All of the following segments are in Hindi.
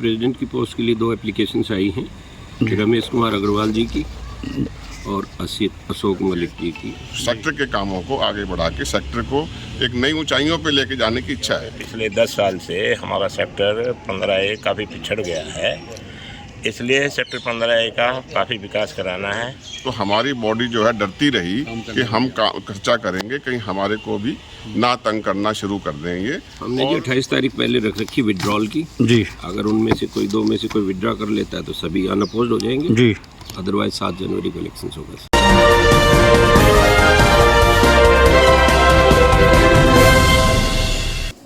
प्रेसिडेंट की पोस्ट के लिए 2 एप्लीकेशंस आई हैं, रमेश कुमार अग्रवाल जी की और अशोक मलिक जी की। सेक्टर के कामों को आगे बढ़ा के सेक्टर को एक नई ऊंचाइयों पे लेके जाने की इच्छा है। पिछले 10 साल से हमारा सेक्टर 15A काफ़ी पिछड़ गया है, इसलिए सेक्टर 15A का काफ़ी विकास कराना है। तो हमारी बॉडी जो है डरती रही कि हम खर्चा करेंगे, कहीं हमारे को भी ना तंग करना शुरू कर देंगे। हमने जी 28 तारीख पहले रख रखी विड्रॉल की जी। अगर उनमें से कोई 2 में से कोई विड्रॉ कर लेता है तो सभी अनअपोज्ड हो जाएंगे जी। अदरवाइज 7 जनवरी को इलेक्शन होगा।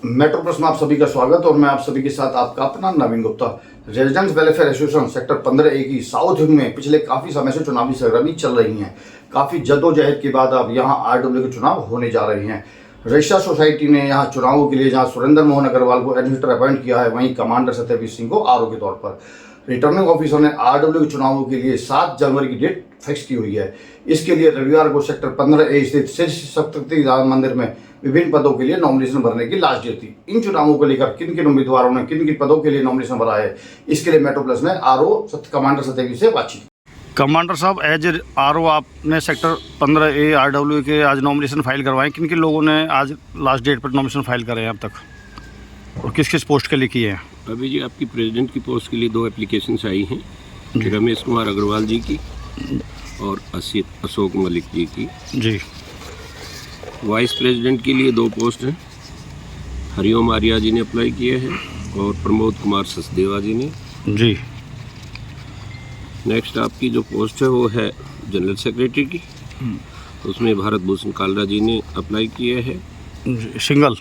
मेट्रो प्लस में आप सभी का स्वागत और मैं आप सभी के साथ आपका अपना Naveen Gupta. Residents welfare association sector 15A की साउथ विंग में पिछले काफ़ी समय से चुनावी सरगर्मी चल रही हैं। काफ़ी जद्दोजहद के बाद अब यहाँ RW के चुनाव होने जा रहे हैं। रजिस्ट्रार सोसाइटी ने यहाँ चुनावों के लिए जहाँ सुरेंद्र मोहन अग्रवाल को एडमिनिस्ट्रेटर अपॉइंट किया है, वहीं कमांडर सत्यवीर सिंह को RO के तौर पर। रिटर्निंग ऑफिसर ने RW के चुनावों के लिए 7 जनवरी की डेट फिक्स की हुई है। इसके लिए रविवार को सेक्टर 15A स्थित श्री सप्तशती राम मंदिर में विभिन्न पदों के लिए नॉमिनेशन भरने की लास्ट डेट थी। इन चुनावों को लेकर किन किन उम्मीदवारों ने किन किन पदों के लिए नॉमिनेशन भरा है, इसके लिए मेट्रो प्लस ने RO कमांडर सत्यवीर से बातचीत। कमांडर साहब, एज RO आपने सेक्टर 15A RW के आज नॉमिनेशन फाइल करवाए। किन किन लोगों ने आज लास्ट डेट पर नॉमिनेशन फाइल करे हैं अब तक, और किस किस पोस्ट के लिए किए हैं? अभी जी आपकी प्रेसिडेंट की पोस्ट के लिए 2 एप्लीकेशंस आई हैं, रमेश कुमार अग्रवाल जी की और अशोक मलिक जी की। जी। वाइस प्रेसिडेंट के लिए 2 पोस्ट हैं, हरिओम आर्या जी ने अप्लाई किए हैं और प्रमोद कुमार सचदेवा जी ने। जी। नेक्स्ट आपकी जो पोस्ट है वो है जनरल सेक्रेटरी की, उसमें भारत भूषण कालरा जी ने अप्लाई किए हैं। सिंगल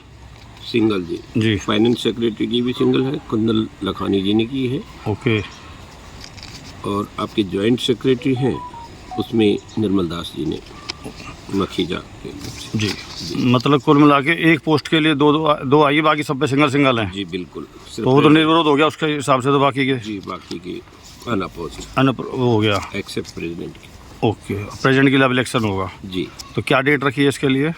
जी। जी। फाइनेंस सेक्रेटरी की भी सिंगल है, कुंदन लखानी जी ने की है। ओके। और आपके जॉइंट सेक्रेटरी हैं उसमें निर्मल दास जी ने मखीजा के। जी। मतलब कुल मिला के एक पोस्ट के लिए दो आई, बाकी सब पे सिंगल हैं। जी बिल्कुल। तो वो तो निर्विरोध हो गया उसके हिसाब से, तो बाकी के जी बाकी के अनअपोज्ड हो गया एक्सेप्ट प्रेसिडेंट की। ओके। प्रेसिडेंट के लिए इलेक्शन होगा जी। तो क्या डेट रखी है इसके लिए?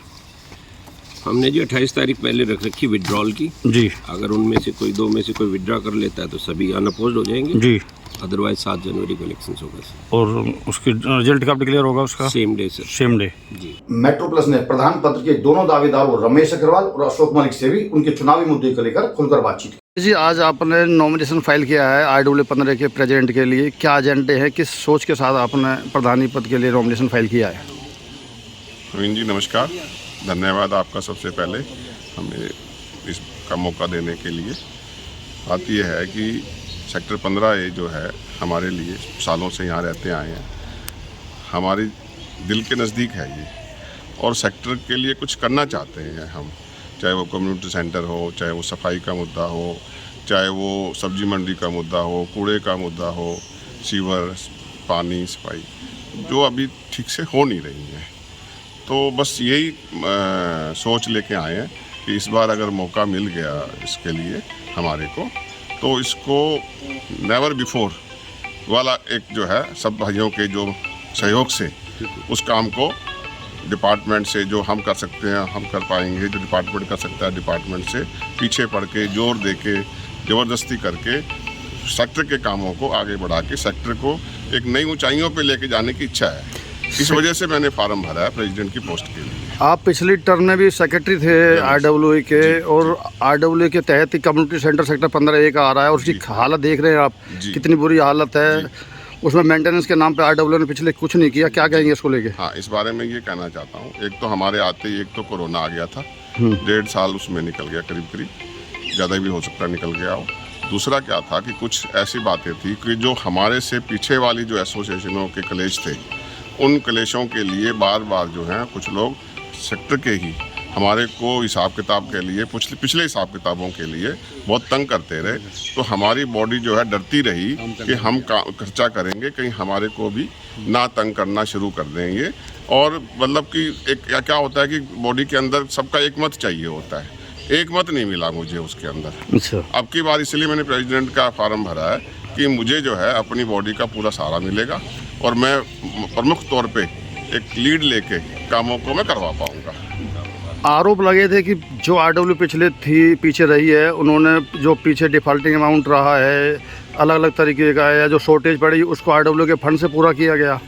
हमने जी 28 तारीख पहले रख रखी विड्रॉल की जी। अगर उनमें से कोई 2 में से कोई विड्रॉ कर लेता है तो सभी अनअपोज्ड हो जाएंगे जी। अदरवाइज 7 जनवरी को इलेक्शन होगा। और उसकी रिजल्ट कब डिक्लेयर होगा उसका? Same day sir. Same day. जी। मेट्रो प्लस ने प्रधान पत्र के दोनों दावेदारों रमेश अग्रवाल और अशोक मलिक से भी उनके चुनावी मुद्दे को लेकर खुलकर बातचीत की। जी, आज आपने नॉमिनेशन फाइल किया है RW 15 के प्रेसिडेंट के लिए। क्या एजेंडे हैं, किस सोच के साथ आपने प्रधानी पद के लिए नॉमिनेशन फाइल किया है? नवीन जी नमस्कार, धन्यवाद आपका सबसे पहले हमें इसका मौका देने के लिए। बात यह है कि सेक्टर 15A जो है हमारे लिए सालों से यहाँ रहते आए हैं, हमारे दिल के नज़दीक है ये, और सेक्टर के लिए कुछ करना चाहते हैं हम, चाहे वो कम्युनिटी सेंटर हो, चाहे वो सफाई का मुद्दा हो, चाहे वो सब्जी मंडी का मुद्दा हो, कूड़े का मुद्दा हो, सीवर, पानी, सफाई जो अभी ठीक से हो नहीं रही है। तो बस यही सोच लेके आए हैं कि इस बार अगर मौका मिल गया इसके लिए हमारे को, तो इसको नेवर बिफोर वाला एक जो है सब भाइयों के जो सहयोग से उस काम को डिपार्टमेंट से जो हम कर सकते हैं हम कर पाएंगे, जो डिपार्टमेंट कर सकता है डिपार्टमेंट से पीछे पड़ के जोर दे के ज़बरदस्ती करके सेक्टर के कामों को आगे बढ़ा के सेक्टर को एक नई ऊंचाइयों पे लेके जाने की इच्छा है। इस वजह से मैंने फार्म भरा है प्रेसिडेंट की पोस्ट के लिए। आप पिछली टर्म में भी सेक्रेटरी थे RW के, और RW के तहत ही कम्युनिटी सेंटर सेक्टर 15A का आ रहा है, और उसकी हालत देख रहे हैं आप, कितनी बुरी हालत है। उसमें मेंटेनेंस के नाम पे RW ने पिछले कुछ नहीं किया। क्या कहेंगे इसको लेके? हाँ, इस बारे में ये कहना चाहता हूँ, एक तो हमारे आते ही एक तो कोरोना आ गया था, 1.5 साल उसमें निकल गया, करीब ज़्यादा भी हो सकता है निकल गया हो। दूसरा क्या था कि कुछ ऐसी बातें थी कि जो हमारे से पीछे वाली जो एसोसिएशनों के कलेश थे, उन कलेशों के लिए बार बार जो हैं कुछ लोग सेक्टर के ही हमारे को हिसाब किताब के लिए पिछले हिसाब किताबों के लिए बहुत तंग करते रहे। तो हमारी बॉडी जो है डरती रही कि हम खर्चा करेंगे, कहीं हमारे को भी ना तंग करना शुरू कर देंगे। और मतलब कि एक क्या होता है कि बॉडी के अंदर सबका एक मत चाहिए होता है, एक मत नहीं मिला मुझे उसके अंदर। अच्छा। अब की बार इसलिए मैंने प्रेसिडेंट का फार्म भरा है कि मुझे जो है अपनी बॉडी का पूरा सहारा मिलेगा और मैं प्रमुख तौर पे एक लीड लेके कामों को मैं करवा पाऊँगा। आरोप लगे थे कि जो आरडब्ल्यू पीछे रही है, उन्होंने जो पीछे डिफ़ॉल्टिंग अमाउंट रहा है अलग अलग तरीके का है, या जो शॉर्टेज पड़ी उसको आरडब्ल्यू के फंड से पूरा किया गया।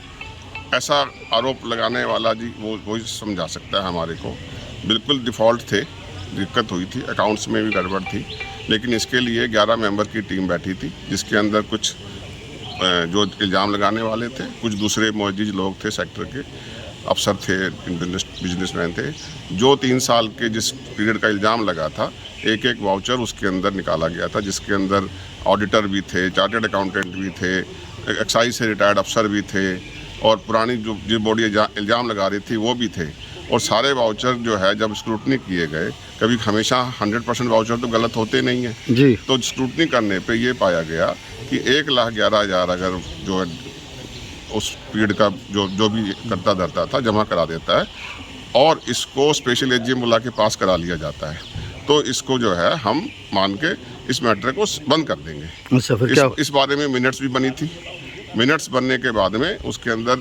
ऐसा आरोप लगाने वाला जी वो ही समझा सकता है हमारे को। बिल्कुल डिफ़ॉल्ट थे, दिक्कत हुई थी, अकाउंट्स में भी गड़बड़ थी, लेकिन इसके लिए 11 मेंबर की टीम बैठी थी, जिसके अंदर कुछ जो इल्ज़ाम लगाने वाले थे, कुछ दूसरे मौजूद लोग थे, सेक्टर के अफसर थे, बिजनेसमैन थे, जो 3 साल के जिस पीरियड का इल्ज़ाम लगा था, एक एक वाउचर उसके अंदर निकाला गया था, जिसके अंदर ऑडिटर भी थे, चार्टर्ड अकाउंटेंट भी थे, एक्साइज से रिटायर्ड अफसर भी थे, और पुरानी जो बॉडी इल्ज़ाम लगा रही थी वो भी थे। और सारे वाउचर जो है जब स्क्रूटनी किए गए, कभी हमेशा 100% वाउचर तो गलत होते नहीं हैं जी, तो स्क्रूटनी करने पे ये पाया गया कि 1,11,000 अगर जो है उस पीरियड का जो भी करता धरता था जमा करा देता है, और इसको स्पेशल एजीएम बुला के पास करा लिया जाता है, तो इसको जो है हम मान के इस मैटर को बंद कर देंगे। अच्छा, फिर क्या? इस बारे में मिनट्स भी बनी थी। मिनट्स बनने के बाद में उसके अंदर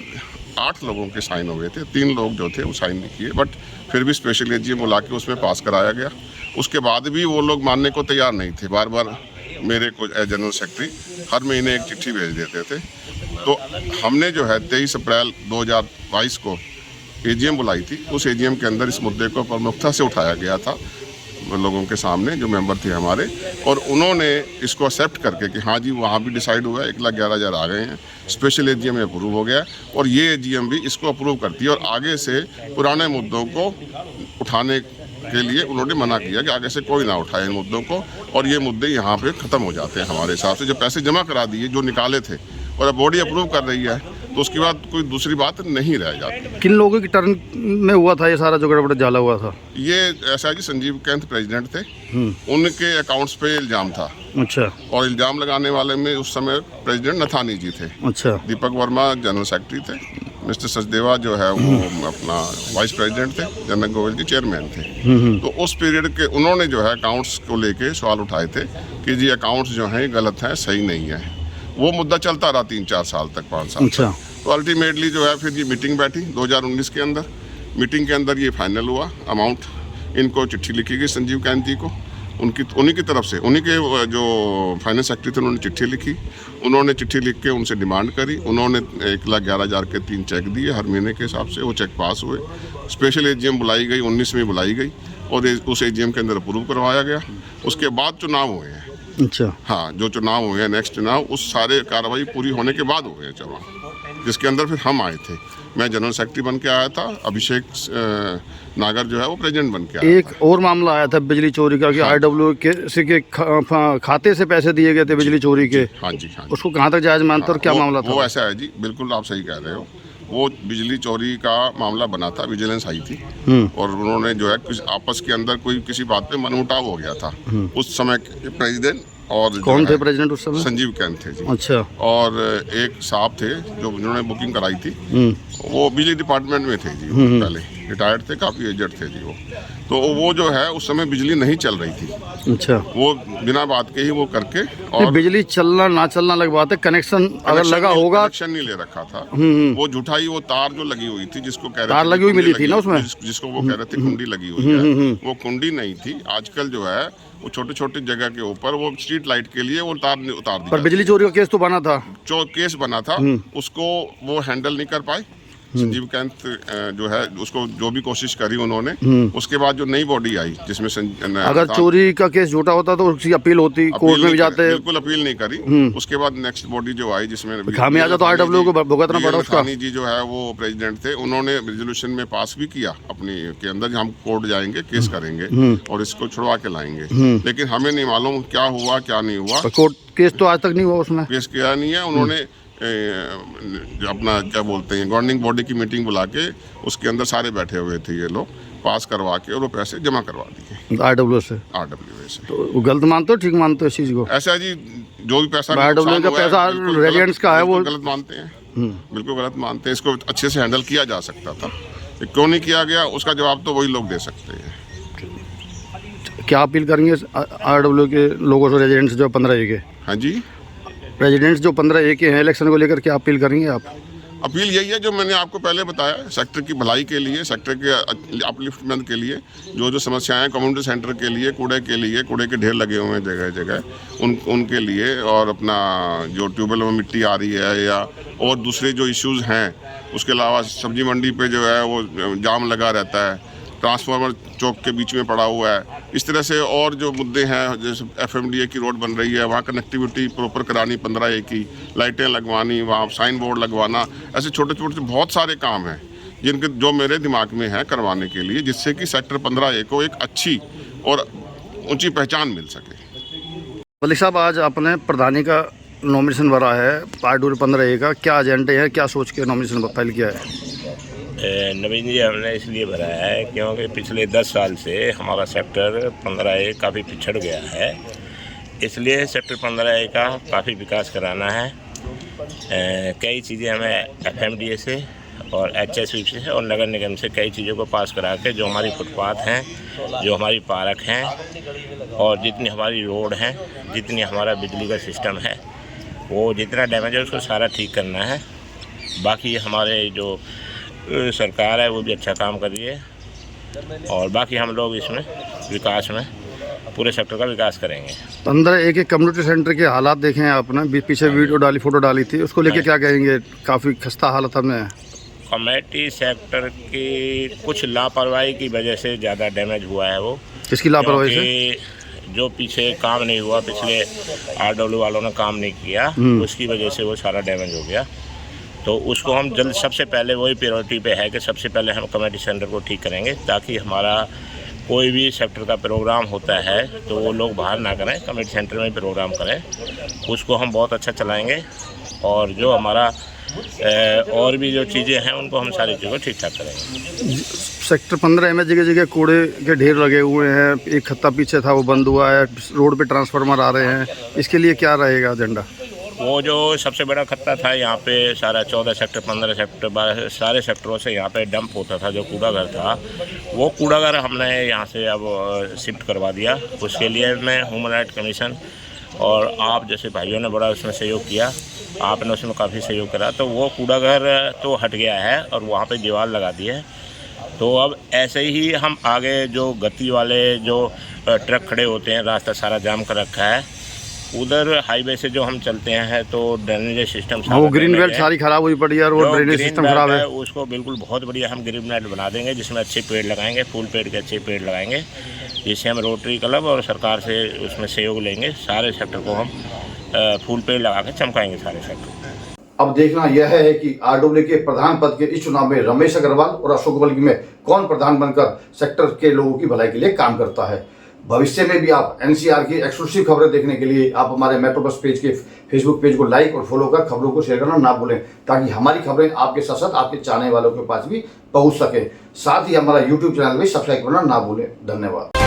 8 लोगों के साइन हुए थे, 3 लोग जो थे वो साइन नहीं किए, बट फिर भी स्पेशल एजीएम बुला के उसमें पास कराया गया। उसके बाद भी वो लोग मानने को तैयार नहीं थे, बार बार मेरे को जनरल सेक्रेटरी हर महीने एक चिट्ठी भेज देते थे। तो हमने जो है 23 अप्रैल 2022 को एजीएम बुलाई थी, उस एजीएम के अंदर इस मुद्दे को प्रमुखता से उठाया गया था लोगों के सामने, जो मेंबर थे हमारे, और उन्होंने इसको एक्सेप्ट करके कि हाँ जी वहाँ भी डिसाइड हुआ है, 1,11,000 आ गए हैं, स्पेशल एजीएम में अप्रूव हो गया, और ये एजीएम भी इसको अप्रूव करती है, और आगे से पुराने मुद्दों को उठाने के लिए उन्होंने मना किया कि आगे से कोई ना उठाए इन मुद्दों को, और ये मुद्दे यहाँ पे ख़त्म हो जाते हैं हमारे हिसाब से। जो पैसे जमा करा दिए, जो निकाले थे, और अब बॉडी अप्रूव कर रही है, तो उसके बाद कोई दूसरी बात नहीं रह जाती। किन लोगों की टर्न में हुआ था ये सारा जो गड़बड़ जाला हुआ था? ये ऐसा जी संजीव कैंथ प्रेसिडेंट थे, उनके अकाउंट्स पे इल्ज़ाम था। अच्छा। और इल्ज़ाम लगाने वाले में उस समय प्रेसिडेंट नथानी जी थे। अच्छा। दीपक वर्मा जनरल सेक्रेटरी थे, मिस्टर सचदेवा जो है वो अपना वाइस प्रेसिडेंट थे, जनरल गोविल के चेयरमैन थे। तो उस पीरियड के उन्होंने जो है अकाउंट्स को लेके सवाल उठाए थे कि जी अकाउंट्स जो हैं गलत हैं, सही नहीं है। वो मुद्दा चलता रहा 3-4 साल तक, 5 साल। अच्छा। तो अल्टीमेटली जो है फिर ये मीटिंग बैठी 2019 के अंदर। मीटिंग के अंदर ये फाइनल हुआ अमाउंट, इनको चिट्ठी लिखी गई संजीव कैंथ जी को, उन्हीं की तरफ से, उन्हीं के जो फाइनेंस सेक्रेटरी थे उन्होंने चिट्ठी लिखी। उन्होंने चिट्ठी लिख के उनसे डिमांड करी, उन्होंने 1,11,000 के 3 चेक दिए हर महीने के हिसाब से, वो चेक पास हुए। स्पेशल एजीएम बुलाई गई, 19 में बुलाई गई, और उस एजीएम के अंदर अप्रूव करवाया गया। उसके बाद चुनाव हुए हैं। अच्छा। हाँ, जो चुनाव हुए हैं, नेक्स्ट चुनाव, उस सारे कार्रवाई पूरी होने के बाद हुए हैं चुनाव, जिसके अंदर फिर हम आए थे। मैं जनरल सेक्रेटरी बन के आया था, अभिषेक नागर जो है वो प्रेसिडेंट बन के आया। एक और मामला आया था बिजली चोरी का कि आरडब्ल्यू के खाते से पैसे दिए गए थे बिजली चोरी के। हाँ जी, हाँ। उसको कहाँ तक जायज़ मानते और क्या मामला था? वो ऐसा है जी, बिल्कुल आप सही कह रहे हो। वो बिजली चोरी का मामला बना था, विजिलेंस आई थी, और उन्होंने जो है आपस के अंदर कोई किसी बात पे मनमुटाव हो गया था। उस समय प्रेसिडेंट और कौन थे प्रेसिडेंट उस समय? संजीव कैंथ थे जी। अच्छा। और एक साहब थे जो उन्होंने बुकिंग कराई थी, वो बिजली डिपार्टमेंट में थे जी, पहले रिटायर्ड थे, काफ़ी एजड थे जी वो। तो वो जो है उस समय बिजली नहीं चल रही थी। अच्छा। वो बिना बात के ही वो करके, और बिजली चलना ना चलना अलग बात है, कनेक्शन अगर लगा होगा, कनेक्शन नहीं ले रखा था। वो झूठाई, वो तार जो लगी हुई थी, जिसको कह रहे तार लगी हुई मिली थी ना उसमें, जिसको वो कह रहे थे कुंडी लगी हुई है, वो कुंडी नहीं थी। आजकल जो है वो छोटे छोटे जगह के ऊपर वो स्ट्रीट लाइट के लिए वो तार उतार दी। पर बिजली चोरी का केस तो बना था, जो केस बना था उसको वो हैंडल नहीं कर पाए। संजीव कैंथ जो है उसको जो भी कोशिश करी उन्होंने, उसके बाद जो नई बॉडी आई जिसमें अगर चोरी का केस झूठा होता तो उसकी अपील होती, कोर्ट में भी जाते। बिल्कुल अपील नहीं करी। उसके बाद नेक्स्ट बॉडी जो आई जिसमें खामियाजा तो आरडब्ल्यू को भुगतना पड़ा उसका। जी जो है वो प्रेसिडेंट थे, उन्होंने रेजोल्यूशन में पास भी किया अपनी के अंदर, हम कोर्ट जाएंगे, केस करेंगे और इसको छुड़वा के लाएंगे। लेकिन हमें नहीं मालूम क्या हुआ क्या नहीं हुआ। कोर्ट केस तो आज तक नहीं हुआ, उसमें केस किया नहीं है उन्होंने। अपना क्या बोलते हैं, गवर्निंग बॉडी की मीटिंग बुला के उसके अंदर सारे बैठे हुए थे ये लोग, पास करवा के और वो पैसे जमा करवा दिए आरडब्ल्यू से। तो गलत मानते हो ठीक मानते हो इस चीज़ को? ऐसा जी, जो भी पैसा आरडब्ल्यू का पैसा रेजिडेंट्स का है वो गलत मानते हैं, बिल्कुल गलत मानते हैं। इसको अच्छे से हैंडल किया जा सकता था, क्यों नहीं किया गया उसका जवाब तो वही लोग दे सकते हैं। क्या अपील करेंगे आरडब्ल्यू के लोगों से, रेजिडेंट्स जो 15A के? हाँ जी, रेजिडेंट्स जो 15A के हैं, इलेक्शन को लेकर क्या अपील करेंगे आप? अपील यही है जो मैंने आपको पहले बताया, सेक्टर की भलाई के लिए, सेक्टर के अपलिफ्टमेंट के लिए, जो समस्याएं कम्युनिटी सेंटर के लिए, कूड़े के ढेर लगे हुए हैं जगह जगह, उनके लिए, और अपना जो ट्यूबवेल में मिट्टी आ रही है या और दूसरे जो इश्यूज़ हैं, उसके अलावा सब्जी मंडी पे जो है वो जाम लगा रहता है, ट्रांसफार्मर चौक के बीच में पड़ा हुआ है, इस तरह से और जो मुद्दे हैं, जैसे FMDA की रोड बन रही है, वहाँ कनेक्टिविटी प्रॉपर करानी 15A की, लाइटें लगवानी, वहाँ साइन बोर्ड लगवाना, ऐसे छोटे छोटे बहुत सारे काम हैं जिनके जो मेरे दिमाग में है करवाने के लिए, जिससे कि सेक्टर 15A को एक अच्छी और ऊंची पहचान मिल सके। मलिक साहब, आज आपने प्रधानी का नॉमिनेशन भरा है RW 15A का, क्या एजेंडे है, क्या सोच के नॉमिनेशन फाइल किया है? नवीन जी, हमने इसलिए भरा है क्योंकि पिछले 10 साल से हमारा सेक्टर 15A काफ़ी पिछड़ गया है, इसलिए सेक्टर 15A का काफ़ी विकास कराना है। कई चीज़ें हमें FMDA से और HSV से और नगर निगम से कई चीज़ों को पास करा के, जो हमारी फुटपाथ हैं, जो हमारी पार्क हैं और जितनी हमारी रोड हैं, जितनी हमारा बिजली का सिस्टम है, वो जितना डैमेज है उसको सारा ठीक करना है। बाकी हमारे जो सरकार है वो भी अच्छा काम कर रही है और बाकी हम लोग इसमें विकास में पूरे सेक्टर का विकास करेंगे। 15A के कम्युनिटी सेंटर के हालात देखे हैं आपने, पीछे वीडियो डाली, फोटो डाली थी, उसको लेके क्या कहेंगे? काफ़ी खस्ता हालत में कमेटी सेक्टर की कुछ लापरवाही की वजह से ज़्यादा डैमेज हुआ है। वो किसकी लापरवाही से? जो पीछे काम नहीं हुआ, पिछले RW वालों ने काम नहीं किया, उसकी वजह से वो सारा डैमेज हो गया। तो उसको हम जल्द, सबसे पहले वही प्रायोरिटी पे है कि सबसे पहले हम कमेटी सेंटर को ठीक करेंगे, ताकि हमारा कोई भी सेक्टर का प्रोग्राम होता है तो वो लोग बाहर ना करें, कमेटी सेंटर में प्रोग्राम करें, उसको हम बहुत अच्छा चलाएंगे। और जो हमारा और भी जो चीज़ें हैं उनको हम सारी चीज़ों को ठीक ठाक करेंगे। सेक्टर 15A में जगह जगह कूड़े के ढेर लगे हुए हैं, एक खत्ता पीछे था वो बंद हुआ है, रोड पे ट्रांसफार्मर आ रहे हैं, इसके लिए क्या रहेगा एजेंडा? वो जो सबसे बड़ा खतरा था यहाँ पे, सारा 14 सेक्टर, 15 सेक्टर, 12 सारे सेक्टरों से यहाँ पे डंप होता था, जो कूड़ाघर था, वो कूड़ाघर हमने यहाँ से अब शिफ्ट करवा दिया। उसके लिए मैं ह्यूमन राइट कमीशन और आप जैसे भाइयों ने बड़ा उसमें सहयोग किया, आपने उसमें काफ़ी सहयोग करा, तो वो कूड़ाघर तो हट गया है और वहाँ पे दीवार लगा दी है। तो अब ऐसे ही हम आगे जो गति वाले जो ट्रक खड़े होते हैं, रास्ता सारा जाम कर रखा है, उधर हाईवे से जो हम चलते हैं तो ड्रेनेज सिस्टम वो ग्रीन बेल्ट सारी खराब हुई पड़ी है और वो ड्रेनेज सिस्टम खराब है, उसको बिल्कुल बहुत बढ़िया हम ग्रीन बेल्ट बना देंगे, जिसमें अच्छे पेड़ लगाएंगे, फूल पेड़ के अच्छे पेड़ लगाएंगे, जिससे हम रोटरी क्लब और सरकार से उसमें सहयोग लेंगे। सारे सेक्टर को हम फूल पेड़ लगा के चमकाएंगे सारे सेक्टर। अब देखना यह है कि RW के प्रधान पद के इस चुनाव में रमेश अग्रवाल और अशोक बल्गी में कौन प्रधान बनकर सेक्टर के लोगों की भलाई के लिए काम करता है। भविष्य में भी आप NCR की एक्सक्लूसिव खबरें देखने के लिए आप हमारे मेट्रो बस पेज के फेसबुक पेज को लाइक और फॉलो कर खबरों को शेयर करना ना भूलें, ताकि हमारी खबरें आपके साथ साथ आपके चाहने वालों के पास भी पहुंच सके। साथ ही हमारा YouTube चैनल भी सब्सक्राइब करना ना भूलें। धन्यवाद।